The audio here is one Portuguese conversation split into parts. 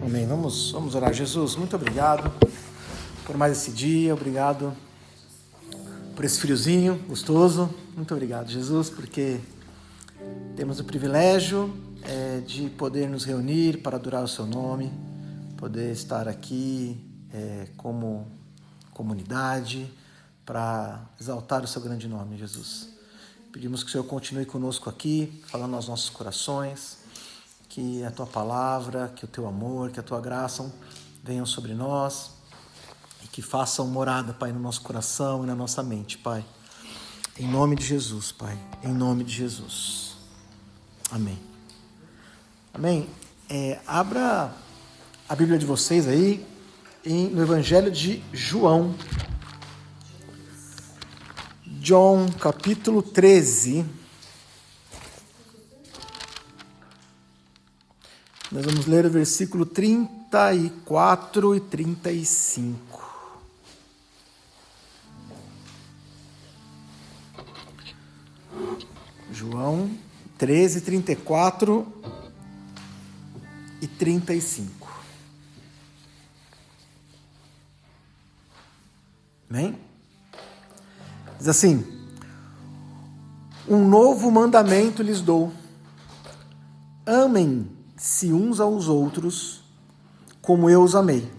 Amém. Vamos orar. Jesus, muito obrigado por mais esse dia, obrigado por esse friozinho gostoso. Muito obrigado, Jesus, porque temos o privilégio de poder nos reunir para adorar o seu nome, poder estar aqui como comunidade para exaltar o seu grande nome, Jesus. Pedimos que o Senhor continue conosco aqui, falando aos nossos corações, que a tua palavra, que o teu amor, que a tua graça venham sobre nós e que façam morada, Pai, no nosso coração e na nossa mente, Pai. Em nome de Jesus, Pai, em nome de Jesus. Amém. Amém. Abra a Bíblia de vocês aí no Evangelho de João. João, capítulo 13. Nós vamos ler o versículo 34 e 35. João 13, 34 e 35. Amém? Diz assim: um novo mandamento lhes dou: amem-se uns aos outros, como eu os amei.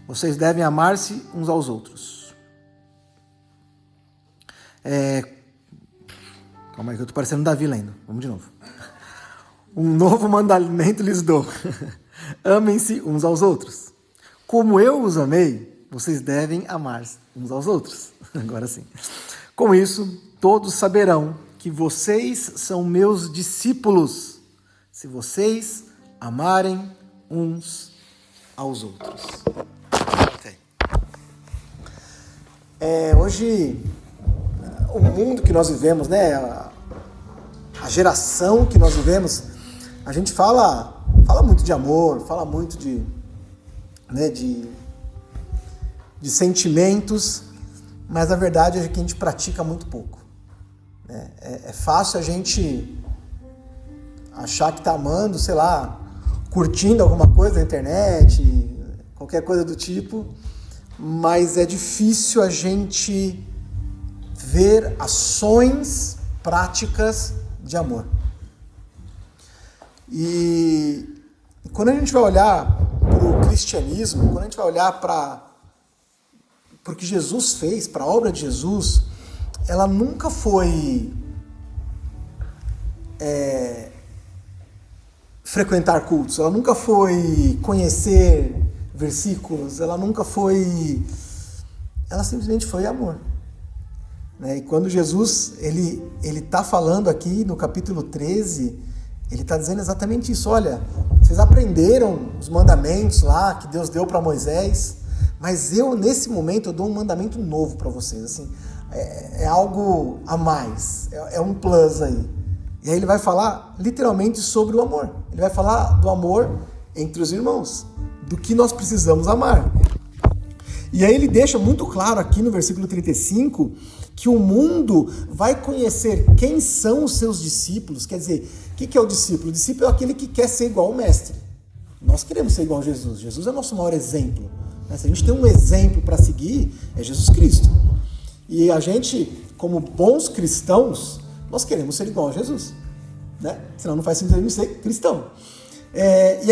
Vocês devem amar-se uns aos outros. Calma aí que eu estou parecendo Davi lendo. Vamos de novo. Um novo mandamento lhes dou: amem-se uns aos outros. Como eu os amei, vocês devem amar-se uns aos outros. Agora sim. Com isso, todos saberão que vocês são meus discípulos, se vocês amarem uns aos outros. Okay. Hoje, o mundo que nós vivemos, né, a geração que nós vivemos, a gente fala muito de amor, fala muito de sentimentos, mas a verdade é que a gente pratica muito pouco. É fácil a gente achar que está amando, sei lá, curtindo alguma coisa na internet, qualquer coisa do tipo, mas é difícil a gente ver ações práticas de amor. E quando a gente vai olhar para o cristianismo, quando a gente vai olhar para o que Jesus fez, para a obra de Jesus, ela nunca foi frequentar cultos, ela nunca foi conhecer versículos, ela simplesmente foi amor. E quando Jesus ele está falando aqui no capítulo 13, ele está dizendo exatamente isso: olha, vocês aprenderam os mandamentos lá que Deus deu para Moisés, mas eu, nesse momento, eu dou um mandamento novo para vocês. Assim, é algo a mais, é um plus aí. E aí ele vai falar literalmente sobre o amor. Ele vai falar do amor entre os irmãos, do que nós precisamos amar. E aí ele deixa muito claro aqui no versículo 35 que o mundo vai conhecer quem são os seus discípulos. Quer dizer, o que é o discípulo? O discípulo é aquele que quer ser igual ao mestre. Nós queremos ser igual a Jesus. Jesus é o nosso maior exemplo. Se a gente tem um exemplo para seguir, é Jesus Cristo. E a gente, como bons cristãos, nós queremos ser igual a Jesus. Senão não faz sentido a gente ser cristão. E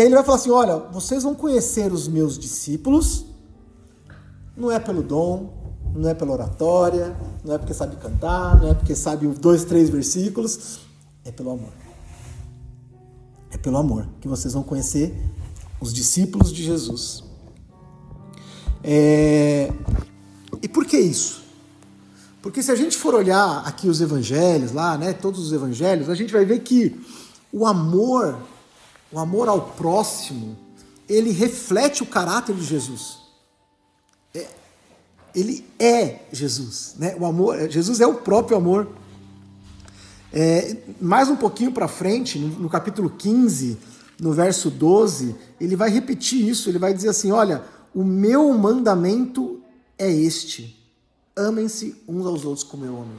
aí ele vai falar assim: olha, vocês vão conhecer os meus discípulos, não é pelo dom, não é pela oratória, não é porque sabe cantar, não é porque sabe 2, 3 versículos, é pelo amor. É pelo amor que vocês vão conhecer os discípulos de Jesus. E por que isso? Porque se a gente for olhar aqui os evangelhos lá, todos os evangelhos, a gente vai ver que o amor ao próximo, ele reflete o caráter de Jesus. Ele é Jesus, O amor, Jesus é o próprio amor. Mais um pouquinho para frente, no capítulo 15, no verso 12, ele vai repetir isso, ele vai dizer assim: olha, o meu mandamento é este: amem-se uns aos outros como eu amo.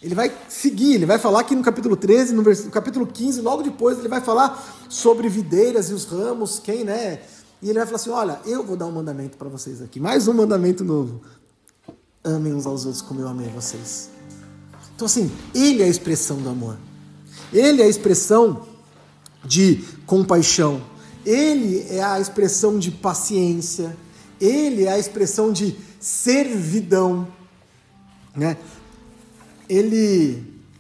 Ele vai seguir, ele vai falar aqui no capítulo 13, no capítulo 15, logo depois ele vai falar sobre videiras e os ramos, quem, né? E ele vai falar assim, olha, eu vou dar um mandamento para vocês aqui, mais um mandamento novo. Amem uns aos outros como eu amei vocês. Então assim, ele é a expressão do amor. Ele é a expressão de compaixão. Ele é a expressão de paciência. Ele é a expressão de servidão, né?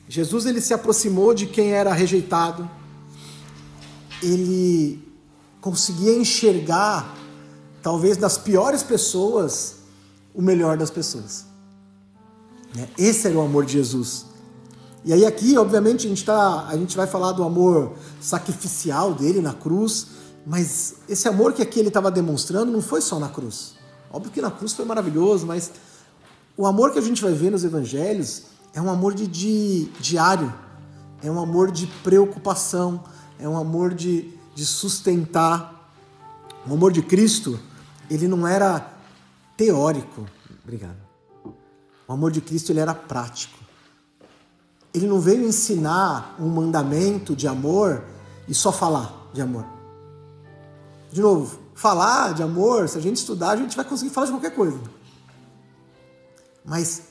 Jesus ele se aproximou de quem era rejeitado. Ele conseguia enxergar, talvez das piores pessoas, o melhor das pessoas. Esse era o amor de Jesus. E aí aqui, obviamente, a gente vai falar do amor sacrificial dele na cruz, mas esse amor que aqui ele estava demonstrando não foi só na cruz. Óbvio que na cruz foi maravilhoso, mas o amor que a gente vai ver nos evangelhos é um amor de diário, é um amor de preocupação, é um amor de sustentar. O amor de Cristo, ele não era teórico. Obrigado. O amor de Cristo, ele era prático. Ele não veio ensinar um mandamento de amor e só falar de amor. De novo, falar de amor, se a gente estudar, a gente vai conseguir falar de qualquer coisa. Mas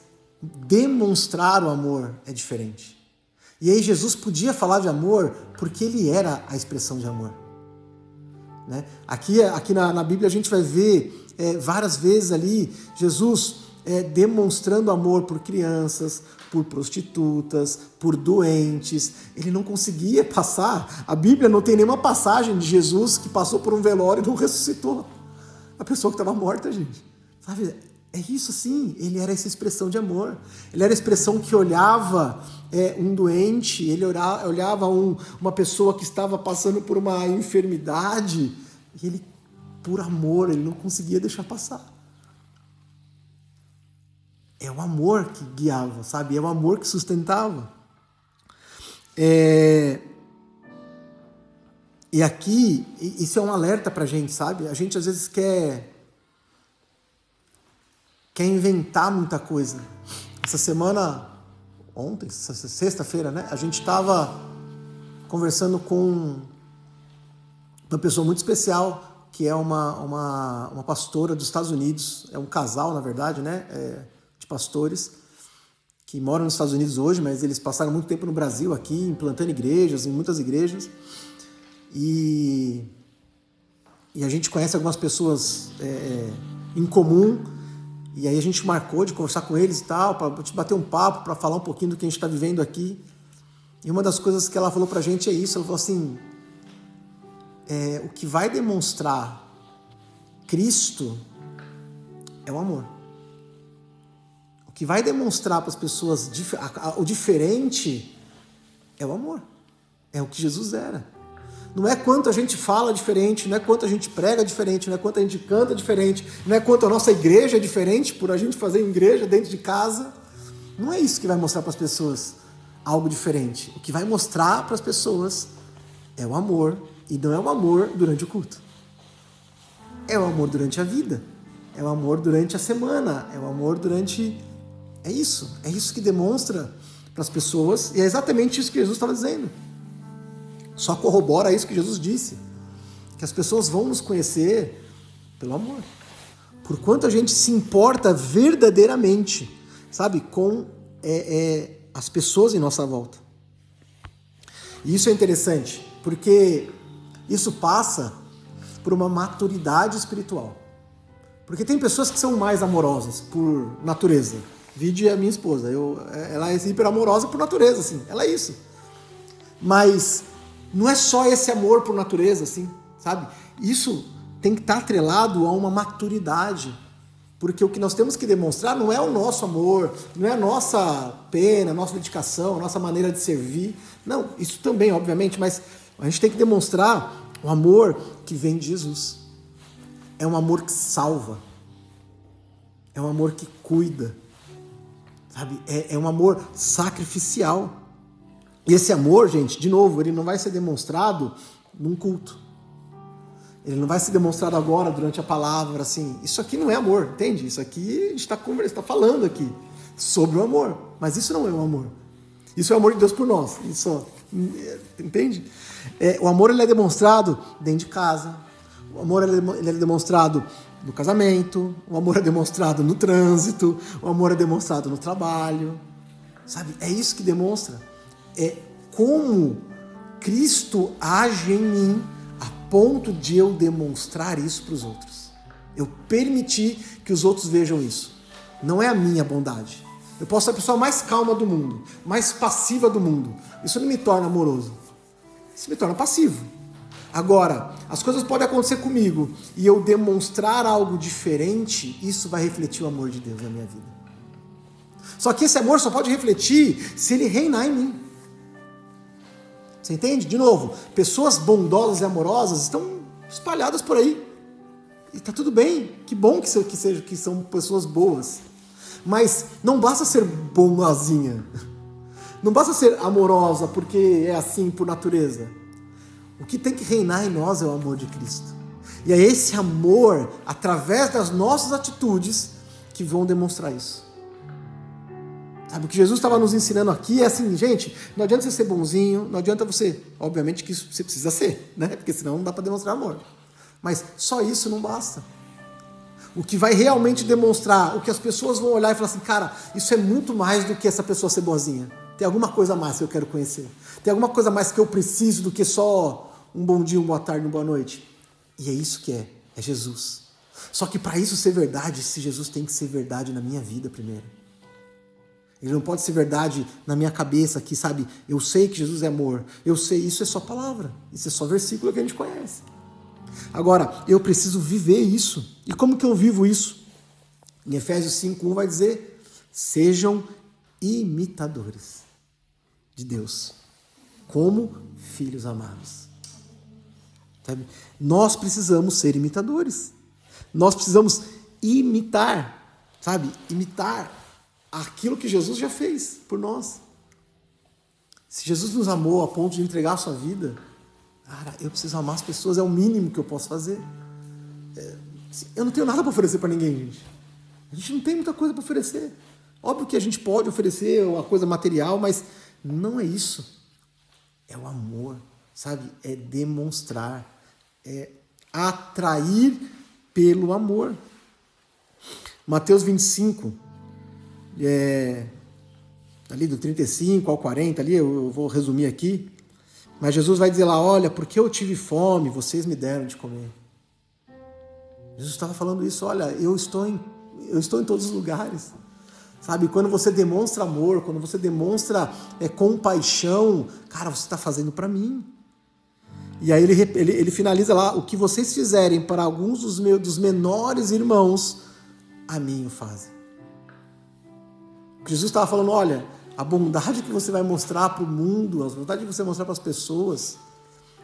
demonstrar o amor é diferente. E aí Jesus podia falar de amor porque ele era a expressão de amor. Né? Aqui na Bíblia a gente vai ver várias vezes ali Jesus demonstrando amor por crianças, por prostitutas, por doentes. Ele não conseguia passar. A Bíblia não tem nenhuma passagem de Jesus que passou por um velório e não ressuscitou a pessoa que estava morta, gente. Sabe? É isso sim, ele era essa expressão de amor. Ele era a expressão que olhava um doente, ele olhava uma pessoa que estava passando por uma enfermidade, e ele, por amor, ele não conseguia deixar passar. É o amor que guiava, sabe? É o amor que sustentava. E aqui, isso é um alerta pra gente, sabe? A gente às vezes quer inventar muita coisa. Essa semana, ontem, sexta-feira, né? A gente estava conversando com uma pessoa muito especial, que é uma pastora dos Estados Unidos. É um casal, na verdade, né? De pastores que moram nos Estados Unidos hoje, mas eles passaram muito tempo no Brasil aqui, implantando igrejas, em muitas igrejas. E a gente conhece algumas pessoas em comum. E aí a gente marcou de conversar com eles e tal, para te bater um papo, para falar um pouquinho do que a gente está vivendo aqui. E uma das coisas que ela falou para a gente é isso. Ela falou assim, o que vai demonstrar Cristo é o amor. O que vai demonstrar para as pessoas o diferente é o amor. É o que Jesus era. Não é quanto a gente fala diferente, não é quanto a gente prega diferente, não é quanto a gente canta diferente, não é quanto a nossa igreja é diferente por a gente fazer igreja dentro de casa. Não é isso que vai mostrar para as pessoas algo diferente. O que vai mostrar para as pessoas é o amor, e não é o amor durante o culto. É o amor durante a vida, é o amor durante a semana, é o amor durante... É isso que demonstra para as pessoas, e é exatamente isso que Jesus estava dizendo. Só corrobora isso que Jesus disse, que as pessoas vão nos conhecer pelo amor. Por quanto a gente se importa verdadeiramente, sabe, com as pessoas em nossa volta. E isso é interessante, porque isso passa por uma maturidade espiritual. Porque tem pessoas que são mais amorosas por natureza. Vide a minha esposa, ela é hiper amorosa por natureza, assim, ela é isso. Mas não é só esse amor por natureza, assim, sabe? Isso tem que estar atrelado a uma maturidade. Porque o que nós temos que demonstrar não é o nosso amor, não é a nossa pena, a nossa dedicação, a nossa maneira de servir. Não, isso também, obviamente, mas a gente tem que demonstrar o amor que vem de Jesus. É um amor que salva. É um amor que cuida. Sabe? É um amor sacrificial. E esse amor, gente, de novo, ele não vai ser demonstrado num culto. Ele não vai ser demonstrado agora, durante a palavra, assim. Isso aqui não é amor, entende? Isso aqui a gente está falando aqui. sobre o amor. Mas isso não é o amor. Isso é o amor de Deus por nós. Isso, entende? O amor ele é demonstrado dentro de casa. O amor ele é demonstrado no casamento. O amor é demonstrado no trânsito. O amor é demonstrado no trabalho. Sabe? É isso que demonstra. É como Cristo age em mim a ponto de eu demonstrar isso para os outros. Eu permitir que os outros vejam isso. Não é a minha bondade. Eu posso ser a pessoa mais calma do mundo, mais passiva do mundo. Isso não me torna amoroso. Isso me torna passivo. Agora, as coisas podem acontecer comigo e eu demonstrar algo diferente, isso vai refletir o amor de Deus na minha vida. Só que esse amor só pode refletir se ele reinar em mim. Você entende? De novo, pessoas bondosas e amorosas estão espalhadas por aí. E está tudo bem, que bom que são pessoas boas. Mas não basta ser boazinha. Não basta ser amorosa porque é assim por natureza. O que tem que reinar em nós é o amor de Cristo. E é esse amor, através das nossas atitudes, que vão demonstrar isso. Sabe, o que Jesus estava nos ensinando aqui é assim, gente, não adianta você ser bonzinho, não adianta você, obviamente que isso você precisa ser, né? Porque senão não dá para demonstrar amor. Mas só isso não basta. O que vai realmente demonstrar, o que as pessoas vão olhar e falar assim, cara, isso é muito mais do que essa pessoa ser boazinha. Tem alguma coisa a mais que eu quero conhecer. Tem alguma coisa a mais que eu preciso do que só um bom dia, uma boa tarde, uma boa noite. E é isso que é Jesus. Só que para isso ser verdade, esse Jesus tem que ser verdade na minha vida primeiro. Ele não pode ser verdade na minha cabeça aqui, sabe? Eu sei que Jesus é amor. Eu sei, isso é só palavra. Isso é só versículo que a gente conhece. Agora, eu preciso viver isso. E como que eu vivo isso? Em Efésios 5:1 vai dizer, sejam imitadores de Deus, como filhos amados. Sabe? Nós precisamos ser imitadores. Nós precisamos imitar, sabe? Imitar aquilo que Jesus já fez por nós. Se Jesus nos amou a ponto de entregar a sua vida, cara, eu preciso amar as pessoas, é o mínimo que eu posso fazer. Eu não tenho nada para oferecer para ninguém, gente. A gente não tem muita coisa para oferecer. Óbvio que a gente pode oferecer uma coisa material, mas não é isso. É o amor, sabe? É demonstrar, é atrair pelo amor. Mateus 25, ali do 35 ao 40, ali eu vou resumir aqui. Mas Jesus vai dizer lá, olha, porque eu tive fome, vocês me deram de comer. Jesus estava falando isso, olha, eu estou em todos os lugares. Sabe, quando você demonstra amor, quando você demonstra compaixão, cara, você está fazendo para mim. E aí ele finaliza lá, o que vocês fizerem para alguns dos menores irmãos, a mim o fazem. Jesus estava falando, olha, a bondade que você vai mostrar para o mundo, a bondade que você vai mostrar para as pessoas,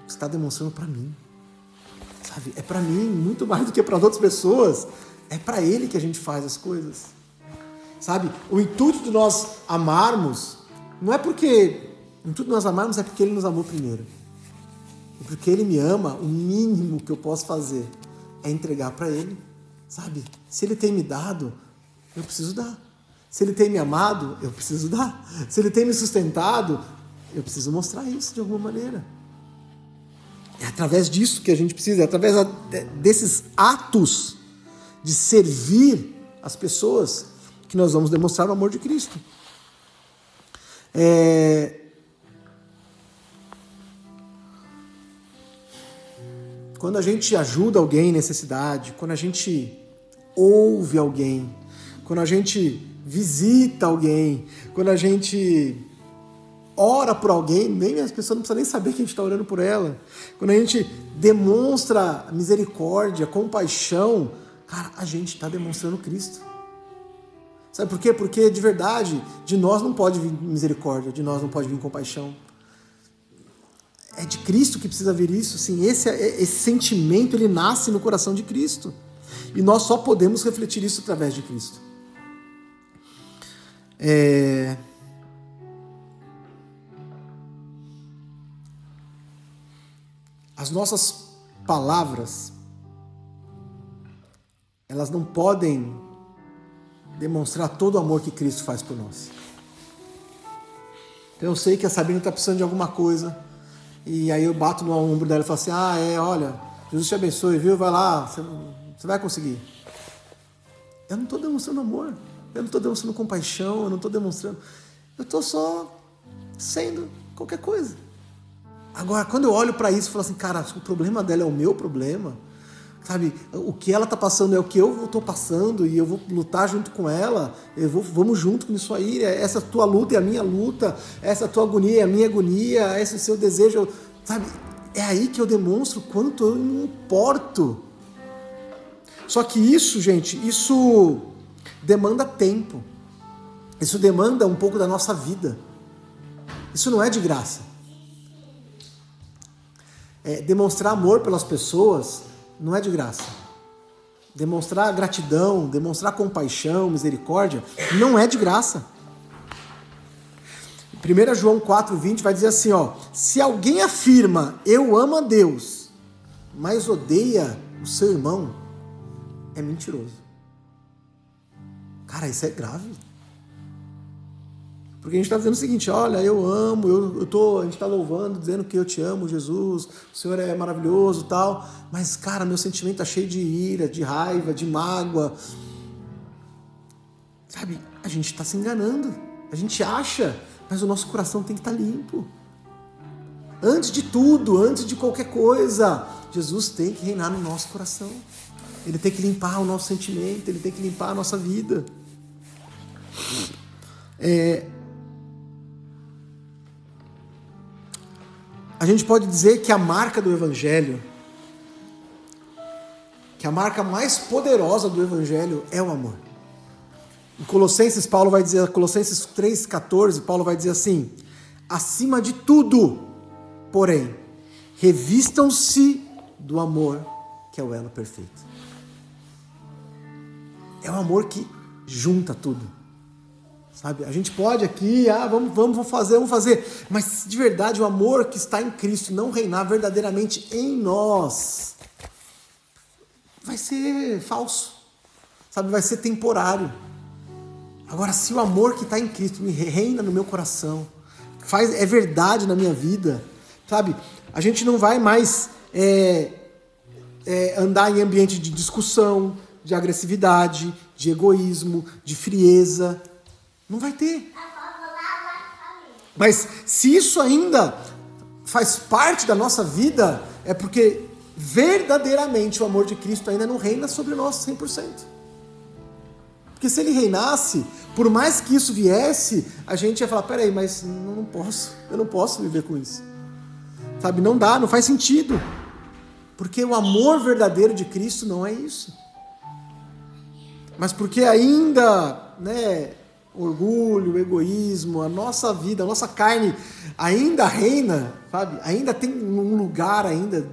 você está demonstrando para mim. Sabe? É para mim, muito mais do que para as outras pessoas. É para Ele que a gente faz as coisas. Sabe? O intuito de nós amarmos, não é porque... O intuito de nós amarmos é porque Ele nos amou primeiro. E porque Ele me ama, o mínimo que eu posso fazer é entregar para Ele. Sabe? Se Ele tem me dado, eu preciso dar. Se Ele tem me amado, eu preciso dar. Se Ele tem me sustentado, eu preciso mostrar isso de alguma maneira. É através disso que a gente precisa, é através desses atos de servir as pessoas que nós vamos demonstrar o amor de Cristo. Quando a gente ajuda alguém em necessidade, quando a gente ouve alguém, quando a gente visita alguém, quando a gente ora por alguém, nem as pessoas não precisam nem saber que a gente está orando por ela. Quando a gente demonstra misericórdia, compaixão, cara, a gente está demonstrando Cristo. Sabe por quê? Porque de verdade, de nós não pode vir misericórdia, de nós não pode vir compaixão. É de Cristo que precisa vir isso, sim. Esse sentimento, ele nasce no coração de Cristo. E nós só podemos refletir isso através de Cristo. As nossas palavras, elas não podem demonstrar todo o amor que Cristo faz por nós. Então eu sei que a Sabrina está precisando de alguma coisa, e aí eu bato no ombro dela e falo assim, olha, Jesus te abençoe, viu? Vai lá, você vai conseguir. Eu não estou demonstrando amor, eu não estou demonstrando compaixão, eu não estou demonstrando... Eu estou só sendo qualquer coisa. Agora, quando eu olho para isso, eu falo assim, cara, o problema dela é o meu problema, sabe? O que ela está passando é o que eu estou passando e eu vou lutar junto com ela, vamos junto com isso aí, essa tua luta é a minha luta, essa tua agonia é a minha agonia, esse seu desejo, sabe? É aí que eu demonstro quanto eu me importo. Só que isso, gente, isso demanda tempo. Isso demanda um pouco da nossa vida. Isso não é de graça. Demonstrar amor pelas pessoas não é de graça. Demonstrar gratidão, demonstrar compaixão, misericórdia, não é de graça. 1 João 4,20 vai dizer assim, se alguém afirma, eu amo a Deus, mas odeia o seu irmão, é mentiroso. Cara, isso é grave. Porque a gente está dizendo o seguinte, olha, eu amo, a gente está louvando, dizendo que eu te amo, Jesus, o Senhor é maravilhoso e tal, mas, cara, meu sentimento está cheio de ira, de raiva, de mágoa. Sabe, a gente está se enganando, a gente acha, mas o nosso coração tem que estar limpo. Antes de tudo, antes de qualquer coisa, Jesus tem que reinar no nosso coração. Ele tem que limpar o nosso sentimento, ele tem que limpar a nossa vida. A gente pode dizer que a marca do Evangelho, que a marca mais poderosa do Evangelho é o amor. Em Colossenses 3,14, Paulo vai dizer assim, acima de tudo, porém, revistam-se do amor, que é o elo perfeito. É um amor que junta tudo. Sabe? A gente pode aqui, vamos fazer, mas de verdade o amor que está em Cristo não reinar verdadeiramente em nós, vai ser falso, sabe? Vai ser temporário. Agora, se o amor que está em Cristo me reina no meu coração, é verdade na minha vida, sabe? A gente não vai mais andar em ambiente de discussão, de agressividade, de egoísmo, de frieza. Não vai ter. Mas se isso ainda faz parte da nossa vida, é porque verdadeiramente o amor de Cristo ainda não reina sobre nós 100%. Porque se ele reinasse, por mais que isso viesse, a gente ia falar, peraí, mas eu não posso viver com isso. Sabe, não dá, não faz sentido. Porque o amor verdadeiro de Cristo não é isso. Mas porque ainda, orgulho, egoísmo, a nossa vida, a nossa carne ainda reina, sabe? Ainda tem um lugar ainda.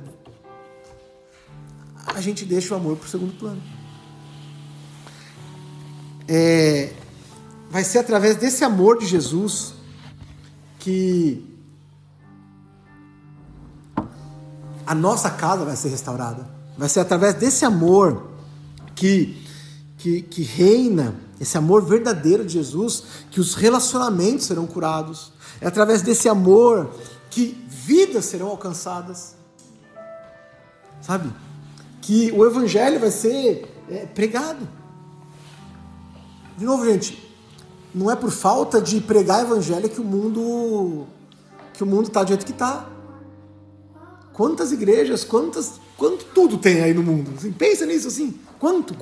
A gente deixa o amor para o segundo plano. Vai ser através desse amor de Jesus que a nossa casa vai ser restaurada. Vai ser através desse amor que reina, esse amor verdadeiro de Jesus, que os relacionamentos serão curados. É através desse amor que vidas serão alcançadas. Sabe? Que o Evangelho vai ser pregado. De novo, gente, não é por falta de pregar Evangelho que o mundo está do jeito que está. Quantas igrejas, quanto tudo tem aí no mundo? Assim, pensa nisso assim. Quanto?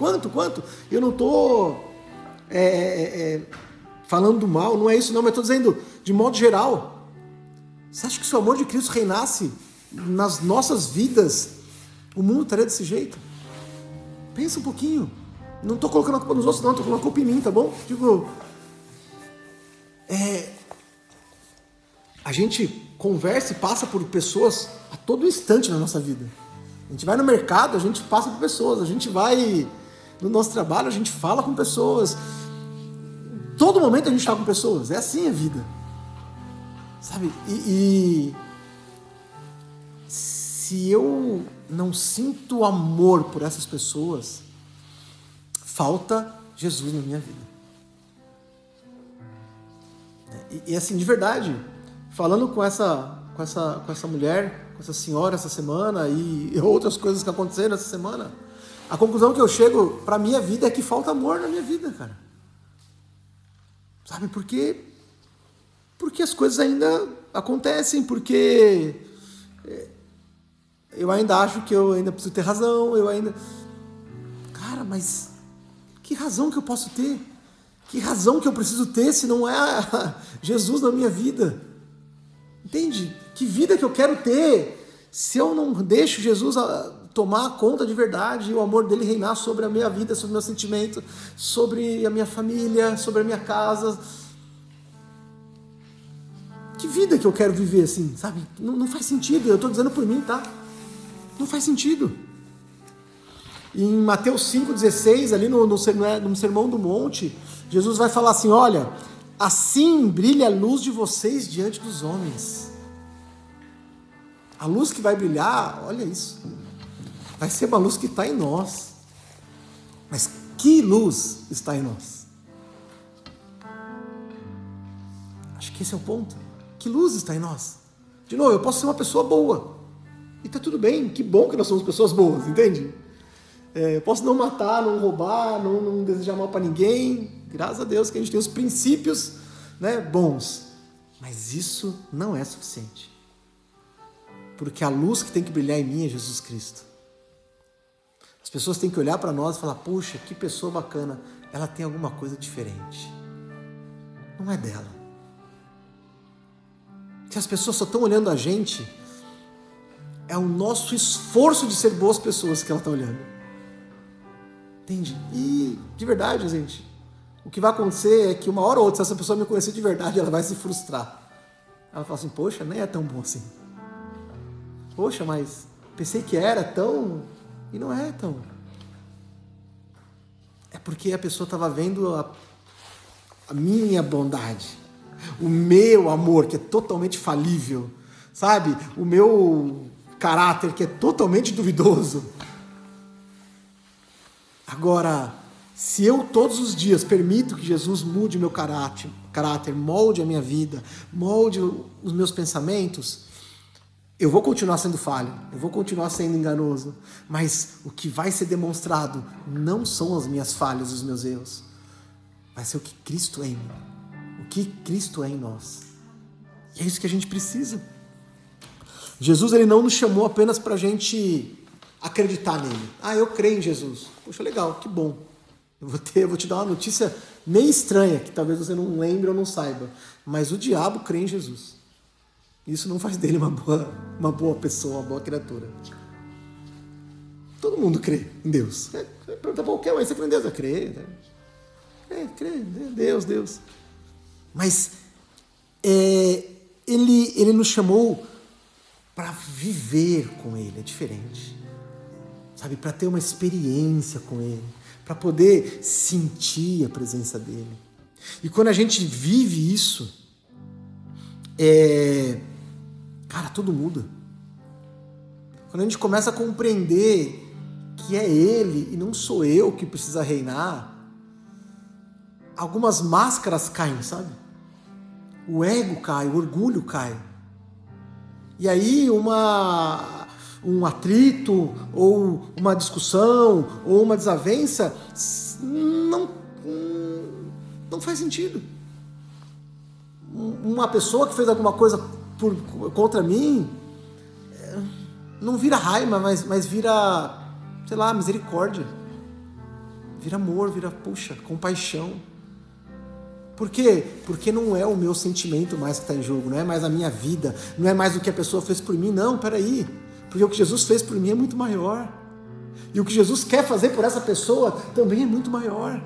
Eu não estou falando mal, não é isso não, mas estou dizendo de modo geral. Você acha que se o amor de Cristo reinasse nas nossas vidas, o mundo estaria desse jeito? Pensa um pouquinho. Não estou colocando a culpa nos outros não, estou colocando a culpa em mim, tá bom? A gente conversa e passa por pessoas a todo instante na nossa vida. A gente vai no mercado, a gente passa por pessoas, a gente vai no nosso trabalho, a gente fala com pessoas. Em todo momento a gente está com pessoas, é assim a vida. Sabe? E se eu não sinto amor por essas pessoas, falta Jesus na minha vida. E assim, de verdade, falando com essa mulher, com essa senhora essa semana e outras coisas que aconteceram essa semana, a conclusão que eu chego para a minha vida é que falta amor na minha vida, cara. Sabe por quê? Porque as coisas ainda acontecem, porque eu ainda acho que eu ainda preciso ter razão, Cara, mas que razão que eu posso ter? Que razão que eu preciso ter se não é Jesus na minha vida? Entende? Que vida que eu quero ter se eu não deixo Jesus tomar conta de verdade e o amor dele reinar sobre a minha vida, sobre o meu sentimento, sobre a minha família, sobre a minha casa? Que vida que eu quero viver assim, sabe? Não faz sentido, eu estou dizendo por mim, tá? Não faz sentido. E em Mateus 5,16, ali no Sermão do Monte, Jesus vai falar assim, olha, assim brilha a luz de vocês diante dos homens. A luz que vai brilhar, olha isso, vai ser uma luz que está em nós. Mas que luz está em nós? Acho que esse é o ponto. Que luz está em nós? De novo, eu posso ser uma pessoa boa. E está tudo bem, que bom que nós somos pessoas boas, entende? Eu posso não matar, não roubar, não desejar mal para ninguém. Graças a Deus que a gente tem os princípios, né, bons. Mas isso não é suficiente. Porque a luz que tem que brilhar em mim é Jesus Cristo. As pessoas têm que olhar para nós e falar, puxa, que pessoa bacana. Ela tem alguma coisa diferente. Não é dela. Se as pessoas só estão olhando a gente, é o nosso esforço de ser boas pessoas que ela está olhando. Entende? E, de verdade, gente, o que vai acontecer é que uma hora ou outra, se essa pessoa me conhecer de verdade, ela vai se frustrar. Ela fala assim, poxa, nem é tão bom assim. Poxa, mas pensei que era tão... E não é tão. É porque a pessoa estava vendo a minha bondade, o meu amor, que é totalmente falível, sabe? O meu caráter, que é totalmente duvidoso. Agora, se eu todos os dias permito que Jesus mude o meu caráter, molde a minha vida, molde os meus pensamentos, eu vou continuar sendo falho, eu vou continuar sendo enganoso, mas o que vai ser demonstrado não são as minhas falhas, os meus erros, vai ser o que Cristo é em mim, o que Cristo é em nós. E é isso que a gente precisa. Jesus, ele não nos chamou apenas para a gente acreditar nele. Eu creio em Jesus. Poxa, legal, que bom. Eu vou te dar uma notícia meio estranha, que talvez você não lembre ou não saiba, mas o diabo crê em Jesus. Isso não faz dele uma boa pessoa, uma boa criatura. Todo mundo crê em Deus. Pergunta para qualquer um, você crê em Deus? Eu creio. Crê, Deus. Mas ele nos chamou para viver com ele, é diferente. Sabe, para ter uma experiência com ele, para poder sentir a presença dele. E quando a gente vive isso, cara, tudo muda. Quando a gente começa a compreender que é ele e não sou eu que precisa reinar, algumas máscaras caem, sabe? O ego cai, o orgulho cai. E aí um atrito, ou uma discussão, ou uma desavença, não faz sentido. Uma pessoa que fez alguma coisa contra mim, não vira raiva, mas vira, sei lá, misericórdia. Vira amor, vira, puxa, compaixão. Por quê? Porque não é o meu sentimento mais que está em jogo, não é mais a minha vida, não é mais o que a pessoa fez por mim, não, peraí. Porque o que Jesus fez por mim é muito maior. E o que Jesus quer fazer por essa pessoa também é muito maior.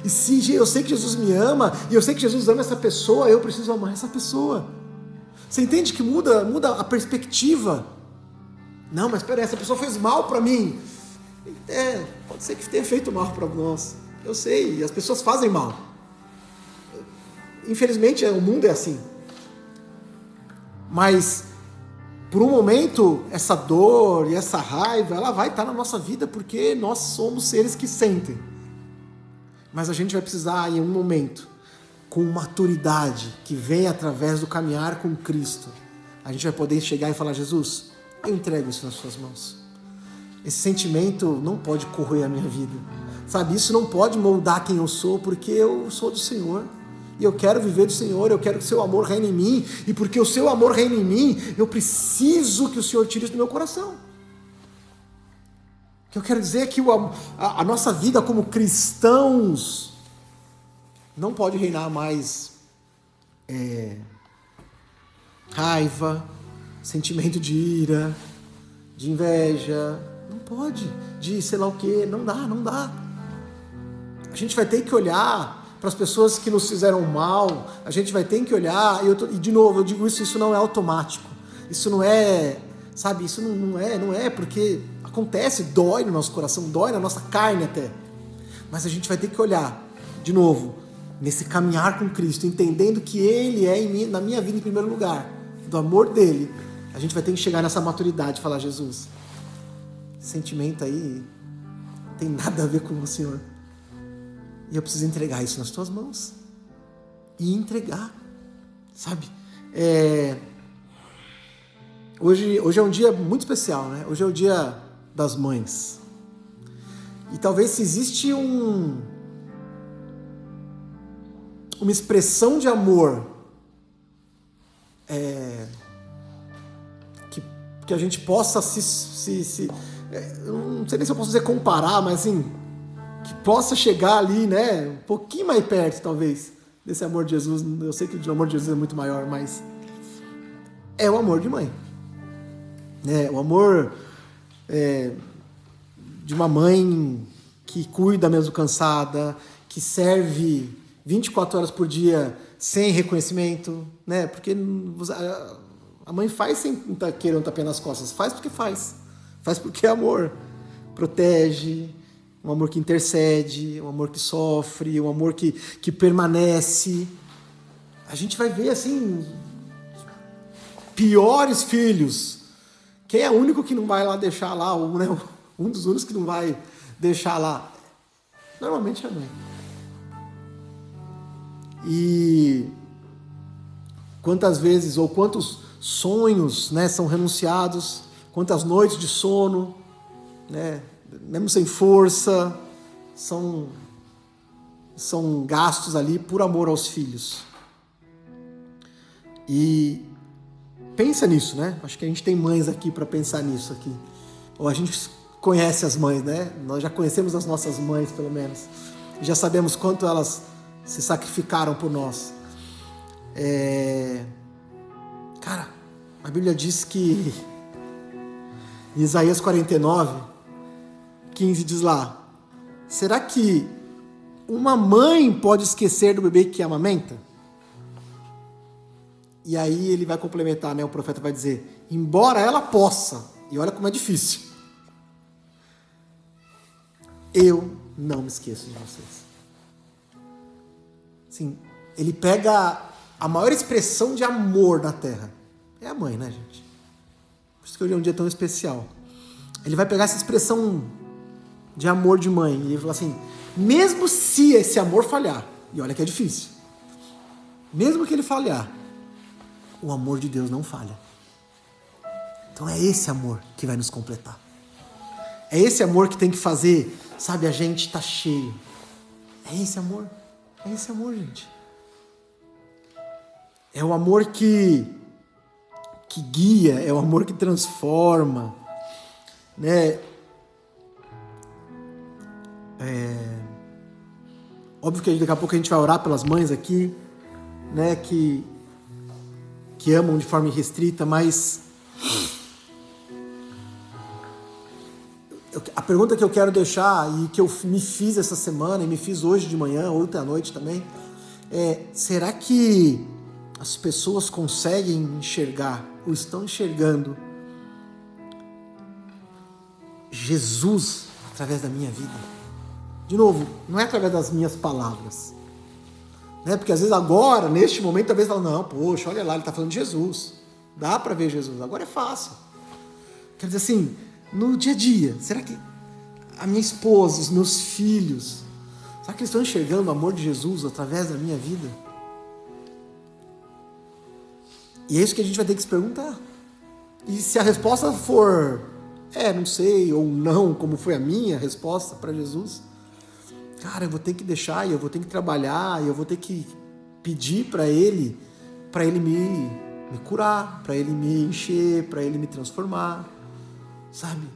E se eu sei que Jesus me ama, e eu sei que Jesus ama essa pessoa, eu preciso amar essa pessoa. Você entende que muda a perspectiva? Não, mas peraí, essa pessoa fez mal para mim. Pode ser que tenha feito mal para nós. Eu sei, as pessoas fazem mal. Infelizmente, o mundo é assim. Mas, por um momento, essa dor e essa raiva, ela vai estar na nossa vida porque nós somos seres que sentem. Mas a gente vai precisar, em um momento, com maturidade que vem através do caminhar com Cristo, a gente vai poder chegar e falar: Jesus, eu entrego isso nas suas mãos. Esse sentimento não pode corroer a minha vida, sabe? Isso não pode moldar quem eu sou, porque eu sou do Senhor. E eu quero viver do Senhor, eu quero que o seu amor reine em mim. E porque o seu amor reine em mim, eu preciso que o Senhor tire isso do meu coração. O que eu quero dizer é que a nossa vida como cristãos não pode reinar mais raiva, sentimento de ira, de inveja. Não pode, de sei lá o quê. Não dá. A gente vai ter que olhar para as pessoas que nos fizeram mal, a gente vai ter que olhar, e de novo, eu digo isso não é automático, isso não é, sabe, isso não é porque acontece, dói no nosso coração, dói na nossa carne até, mas a gente vai ter que olhar, de novo, nesse caminhar com Cristo, entendendo que Ele é na minha vida em primeiro lugar, do amor dEle, a gente vai ter que chegar nessa maturidade e falar: Jesus, esse sentimento aí não tem nada a ver com o Senhor. E eu preciso entregar isso nas tuas mãos. E entregar, sabe? Hoje é um dia muito especial, né? Hoje é o dia das mães. E talvez se existe uma expressão de amor que a gente possa eu não sei nem se eu posso dizer comparar, mas assim, que possa chegar ali, né, um pouquinho mais perto, talvez, desse amor de Jesus. Eu sei que o amor de Jesus é muito maior, mas é o amor de mãe, né? O amor de uma mãe que cuida mesmo cansada, que serve 24 horas por dia sem reconhecimento, né? Porque a mãe faz sem querer um tapinha nas costas, faz porque faz porque é amor, protege, um amor que intercede, um amor que sofre, um amor que permanece. A gente vai ver, assim, piores filhos. Quem é o único que não vai lá deixar lá, um dos únicos que não vai deixar lá? Normalmente é a mãe. E quantas vezes, ou quantos sonhos, né, são renunciados, quantas noites de sono, né, mesmo sem força, são gastos ali por amor aos filhos. E pensa nisso, né? Acho que a gente tem mães aqui para pensar nisso aqui. Ou a gente conhece as mães, né? Nós já conhecemos as nossas mães, pelo menos. Já sabemos quanto elas se sacrificaram por nós. Cara, a Bíblia diz que em Isaías 49:15 diz lá: será que uma mãe pode esquecer do bebê que amamenta? E aí ele vai complementar, né? O profeta vai dizer: embora ela possa, e olha como é difícil, eu não me esqueço de vocês. Sim, ele pega a maior expressão de amor na terra. É a mãe, né, gente? Por isso que hoje é um dia tão especial. Ele vai pegar essa expressão de amor de mãe e ele fala assim: mesmo se esse amor falhar, e olha que é difícil, mesmo que ele falhar, o amor de Deus não falha. Então é esse amor que vai nos completar. É esse amor que tem que fazer, sabe, a gente estar cheio. É esse amor, gente. É o amor que guia, é o amor que transforma, né? Óbvio que daqui a pouco a gente vai orar pelas mães aqui, né, que amam de forma irrestrita, mas a pergunta que eu quero deixar e que eu me fiz essa semana e me fiz hoje de manhã, ontem à noite também, será que as pessoas conseguem enxergar ou estão enxergando Jesus através da minha vida? De novo, não é através das minhas palavras, né? Porque às vezes agora, neste momento, talvez falam: não, poxa, olha lá, ele está falando de Jesus, dá para ver Jesus, agora é fácil. Quer dizer assim, no dia a dia, será que a minha esposa, os meus filhos, será que eles estão enxergando o amor de Jesus através da minha vida? E é isso que a gente vai ter que se perguntar. E se a resposta for não sei, ou não, como foi a minha resposta para Jesus, cara, eu vou ter que deixar, e eu vou ter que trabalhar, e eu vou ter que pedir para Ele me curar, para Ele me encher, para Ele me transformar, sabe?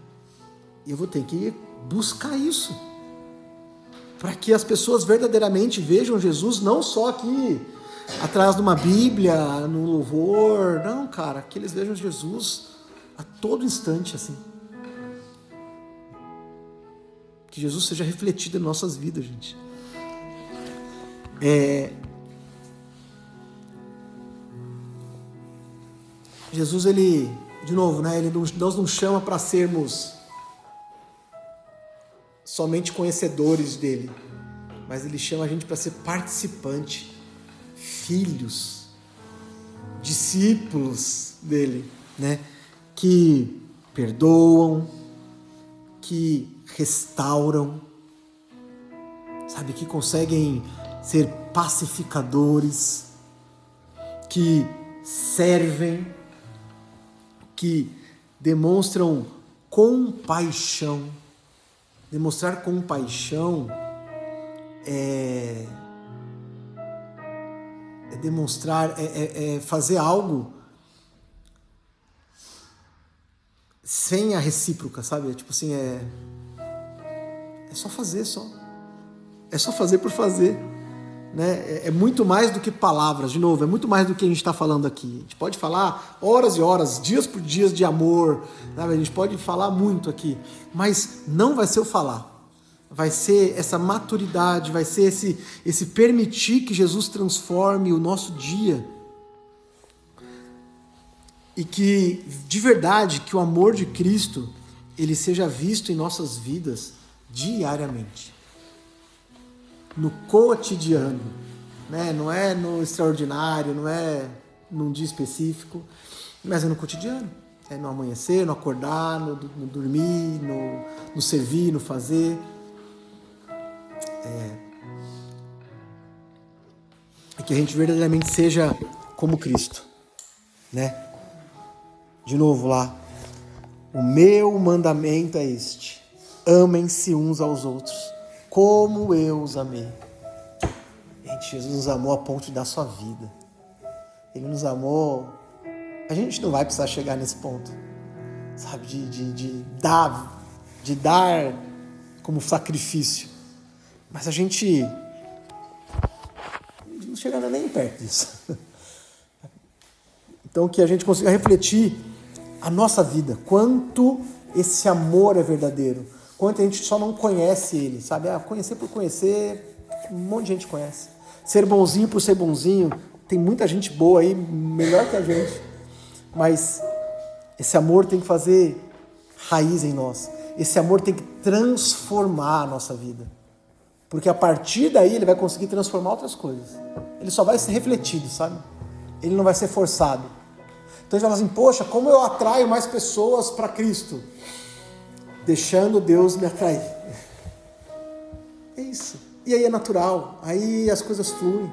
E eu vou ter que buscar isso, para que as pessoas verdadeiramente vejam Jesus não só aqui atrás de uma Bíblia, no louvor, não, cara, que eles vejam Jesus a todo instante, assim. Que Jesus seja refletido em nossas vidas, gente. Jesus, ele, de novo, né, Deus não chama para sermos somente conhecedores dele, mas ele chama a gente para ser participante, filhos, discípulos dele, né, que perdoam, que restauram, sabe, que conseguem ser pacificadores, que servem, que demonstram compaixão. Demonstrar compaixão é demonstrar, é fazer algo sem a recíproca, sabe? É tipo assim, é só fazer, só. É só fazer por fazer, né? É muito mais do que palavras, de novo, é muito mais do que a gente está falando aqui. A gente pode falar horas e horas, dias por dias de amor, sabe? A gente pode falar muito aqui, mas não vai ser o falar. Vai ser essa maturidade, vai ser esse permitir que Jesus transforme o nosso dia. E que, de verdade, que o amor de Cristo, ele seja visto em nossas vidas diariamente. No cotidiano, né? Não é no extraordinário, não é num dia específico, mas é no cotidiano. É no amanhecer, no acordar, no dormir, no servir, no fazer. E que a gente verdadeiramente seja como Cristo, né? De novo lá, o meu mandamento é este: amem-se uns aos outros, como eu os amei. Gente, Jesus nos amou a ponto de dar sua vida. Ele nos amou. A gente não vai precisar chegar nesse ponto, sabe, de dar como sacrifício. Mas a gente não chega nem perto disso. Então que a gente consiga refletir a nossa vida, quanto esse amor é verdadeiro, quanto a gente só não conhece ele, sabe? Conhecer por conhecer, um monte de gente conhece. Ser bonzinho por ser bonzinho, tem muita gente boa aí, melhor que a gente. Mas esse amor tem que fazer raiz em nós. Esse amor tem que transformar a nossa vida. Porque a partir daí ele vai conseguir transformar outras coisas. Ele só vai ser refletido, sabe? Ele não vai ser forçado. Então a gente fala assim, poxa, como eu atraio mais pessoas para Cristo? Deixando Deus me atrair. É isso. E aí é natural, aí as coisas fluem.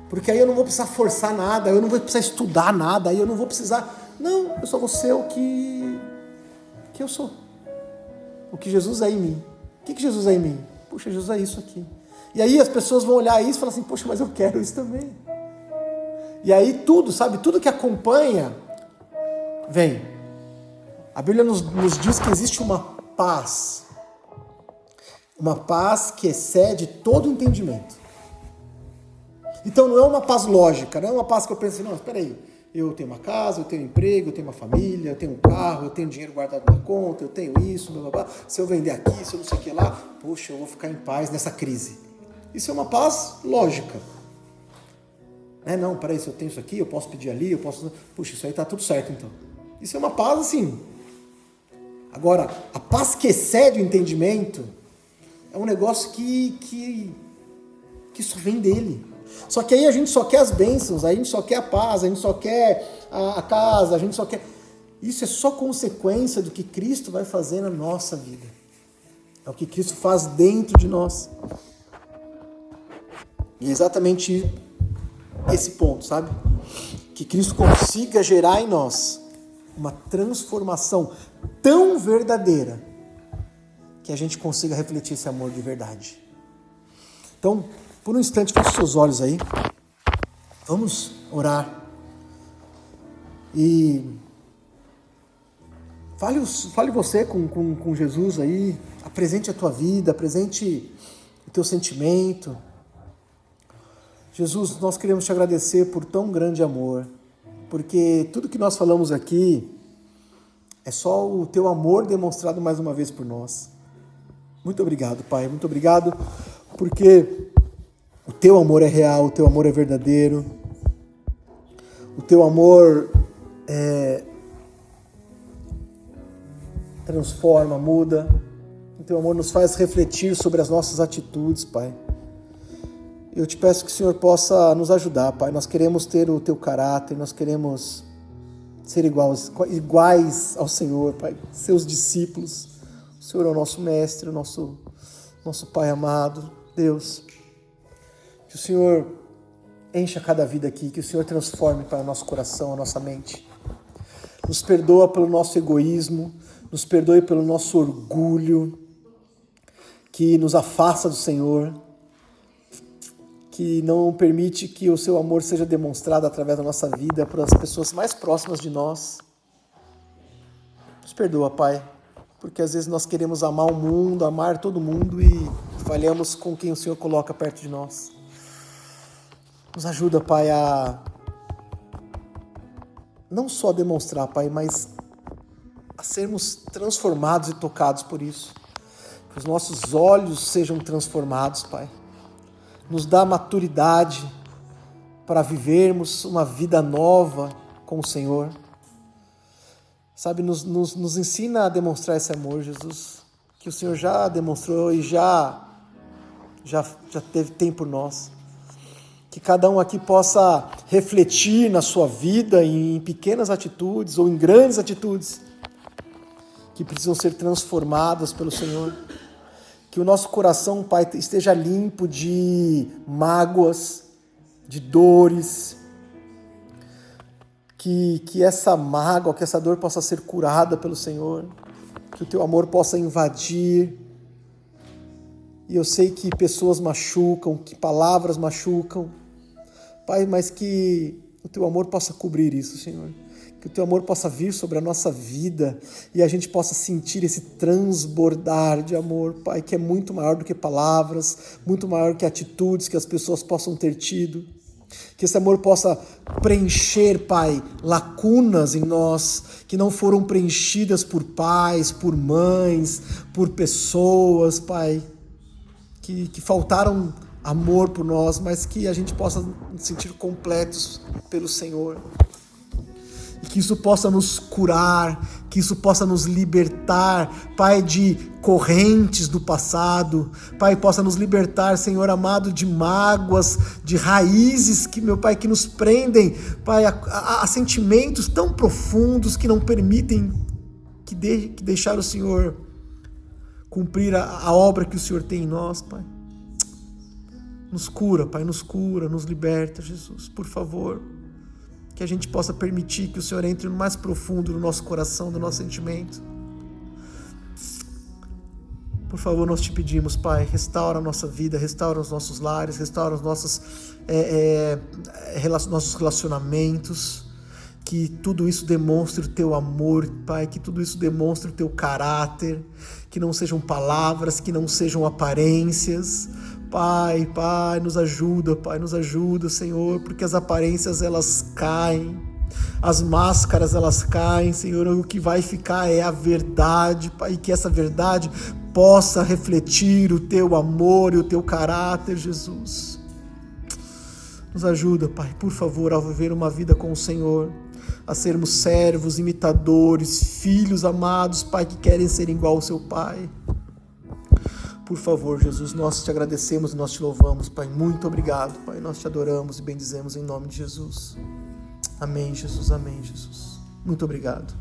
Porque aí eu não vou precisar forçar nada, eu não vou precisar estudar nada, aí eu não vou precisar... Não, eu só vou ser o que eu sou. O que Jesus é em mim. O que Jesus é em mim? Puxa, Jesus é isso aqui. E aí as pessoas vão olhar isso e falar assim, poxa, mas eu quero isso também. E aí tudo, sabe, tudo que acompanha, vem. A Bíblia nos diz que existe uma paz que excede todo entendimento. Então não é uma paz lógica, não é uma paz que eu penso assim, não, espera aí, eu tenho uma casa, eu tenho um emprego, eu tenho uma família, eu tenho um carro, eu tenho dinheiro guardado na conta, eu tenho isso, blá, blá, blá. Se eu vender aqui, se eu não sei o que lá, poxa, eu vou ficar em paz nessa crise. Isso é uma paz lógica. Não, peraí, se eu tenho isso aqui, eu posso pedir ali, eu posso... Puxa, isso aí tá tudo certo então. Isso é uma paz assim. Agora, a paz que excede o entendimento é um negócio que só vem dele. Só que aí a gente só quer as bênçãos, a gente só quer a paz, a gente só quer a casa, a gente só quer... Isso é só consequência do que Cristo vai fazer na nossa vida. É o que Cristo faz dentro de nós. E é exatamente esse ponto, sabe? que Cristo consiga gerar em nós uma transformação tão verdadeira que a gente consiga refletir esse amor de verdade. Então, por um instante, feche seus olhos aí. Vamos orar. E fale você com Jesus aí. Apresente a tua vida, apresente o teu sentimento. Jesus, nós queremos te agradecer por tão grande amor, porque tudo que nós falamos aqui é só o teu amor demonstrado mais uma vez por nós. Muito obrigado, Pai, muito obrigado, porque o teu amor é real, o teu amor é verdadeiro, o teu amor transforma, muda, o teu amor nos faz refletir sobre as nossas atitudes, Pai. Eu te peço que o Senhor possa nos ajudar, Pai. Nós queremos ter o teu caráter, nós queremos ser iguais ao Senhor, Pai, seus discípulos. O Senhor é o nosso mestre, o nosso Pai amado, Deus. Que o Senhor encha cada vida aqui, que o Senhor transforme, Pai, o nosso coração, a nossa mente. Nos perdoa pelo nosso egoísmo, nos perdoe pelo nosso orgulho, que nos afasta do Senhor, que não permite que o seu amor seja demonstrado através da nossa vida para as pessoas mais próximas de nós. Nos perdoa, Pai, porque às vezes nós queremos amar o mundo, amar todo mundo e falhamos com quem o Senhor coloca perto de nós. Nos ajuda, Pai, a não só demonstrar, Pai, mas a sermos transformados e tocados por isso. Que os nossos olhos sejam transformados, Pai. Nos dá maturidade para vivermos uma vida nova com o Senhor. Sabe, nos ensina a demonstrar esse amor, Jesus, que o Senhor já demonstrou e já tem por nós. Que cada um aqui possa refletir na sua vida em pequenas atitudes ou em grandes atitudes que precisam ser transformadas pelo Senhor. Que o nosso coração, Pai, esteja limpo de mágoas, de dores. Que essa mágoa, que essa dor possa ser curada pelo Senhor. Que o teu amor possa invadir. E eu sei que pessoas machucam, que palavras machucam. Pai, mas que o teu amor possa cobrir isso, Senhor. Que o teu amor possa vir sobre a nossa vida e a gente possa sentir esse transbordar de amor, Pai, que é muito maior do que palavras, muito maior que atitudes que as pessoas possam ter tido. Que esse amor possa preencher, Pai, lacunas em nós que não foram preenchidas por pais, por mães, por pessoas, Pai, que faltaram amor por nós, mas que a gente possa nos sentir completos pelo Senhor. E que isso possa nos curar, que isso possa nos libertar, Pai, de correntes do passado. Pai, possa nos libertar, Senhor amado, de mágoas, de raízes que, meu Pai, que nos prendem, Pai, a sentimentos tão profundos que não permitem que deixar o Senhor cumprir a obra que o Senhor tem em nós, Pai. Nos cura, Pai, nos liberta, Jesus, por favor. Que a gente possa permitir que o Senhor entre no mais profundo do nosso coração, do nosso sentimento. Por favor, nós te pedimos, Pai, restaura a nossa vida, restaura os nossos lares, restaura os nossos relacionamentos. Que tudo isso demonstre o teu amor, Pai, que tudo isso demonstre o teu caráter, que não sejam palavras, que não sejam aparências. Pai, nos ajuda, Pai, nos ajuda, Senhor, porque as aparências, elas caem, as máscaras, elas caem, Senhor, o que vai ficar é a verdade, Pai, e que essa verdade possa refletir o teu amor e o teu caráter, Jesus. Nos ajuda, Pai, por favor, a viver uma vida com o Senhor, a sermos servos, imitadores, filhos amados, Pai, que querem ser igual ao seu Pai. Por favor, Jesus, nós te agradecemos e nós te louvamos, Pai. Muito obrigado, Pai. Nós te adoramos e bendizemos em nome de Jesus. Amém, Jesus. Amém, Jesus. Muito obrigado.